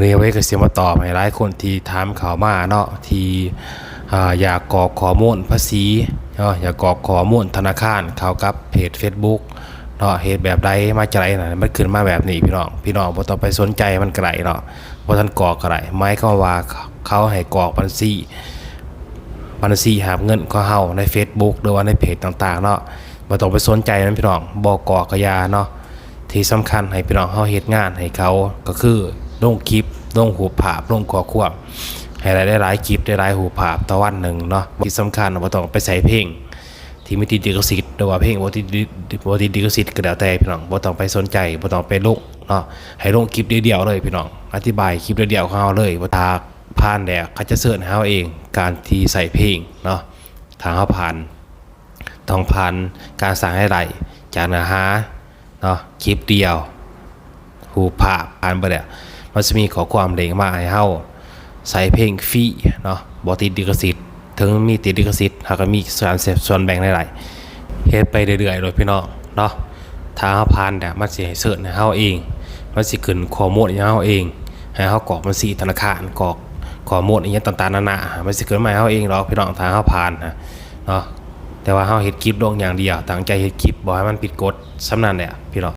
เรียกไว้ก็เสียมาตอบให้หลายคนที่ถามเขามาเนาะที่อยากกรอกข้อมูลภาษีเนาะอยากกรอกข้อมูลธนาคารเข้ากับเพจ Facebook เนาะเหตุแบบใดมาจากไหนน่ะมันขึ้นมาแบบนี้พี่น้องบ่ต้องไปสนใจมันก็ได้เนาะบ่ทันกรอกก็ได้หมายความว่าเขาให้กรอกบัญชีหาเงินของเฮาใน Facebook หรือว่าในเพจต่างๆเนาะบ่ต้องไปสนใจมันพี่น้องบ่กรอกก็อย่าเนาะที่สำคัญให้พี่น้องเฮาเฮ็ดงานให้เขาก็คือลงคลิปลงรูปภาพลงข้อความให้ได้หลายคลิปได้หลายรูปภาพต่อวันหนึ่งเนาะที่สำคัญบ่ต้องไปใส่เพลงที่ไม่ติดลิขสิทธิ์หรือว่าเพลงบ่ติดลิขสิทธิ์ก็แล้วแต่พี่น้องบ่ต้องไปสนใจบ่ต้องไปลงเนาะให้ลงคลิปเดียวๆเลยพี่น้องอธิบายคลิปเดียวๆของเฮาเลยบ่ตาผ่านแล้วเขาจะเสิร์ชหาเฮาเองการที่ใส่เพลงเนาะทางเฮาผ่านต้องผ่านการสั่งให้ไหลจากเนื้อหาเนาะคลิปเดียวรูปภาพผ่านไปแล้วมันจะมีข้อความเด้งมาให้เฮาใส่เพลงฟรีเนาะบ่ติดลิขสิทธิ์ถึงมีติดลิขสิทธิ์หากมีส่วนแบ่งหลายๆเฮ็ดไปเรื่อยๆโดยพี่น้องเนาะถ้าเฮาผ่านเนี่ยมันสิให้เสิร์ชให้เฮาเองมันสิขึ้นข้อมูลให้เฮาเองให้เฮากรอกบัญชีธนาคารกรอกข้อมูลอีหยังต่างๆนานามันสิขึ้นมาให้เฮาเองหรอกพี่น้องถ้าเฮาผ่านนะเนาะแต่ว่าเฮาเฮ็ดคลิปลงอย่างเดียวตั้งใจเฮ็ดคลิปบ่ให้มันผิดกฎสำนั้นแหละพี่น้อง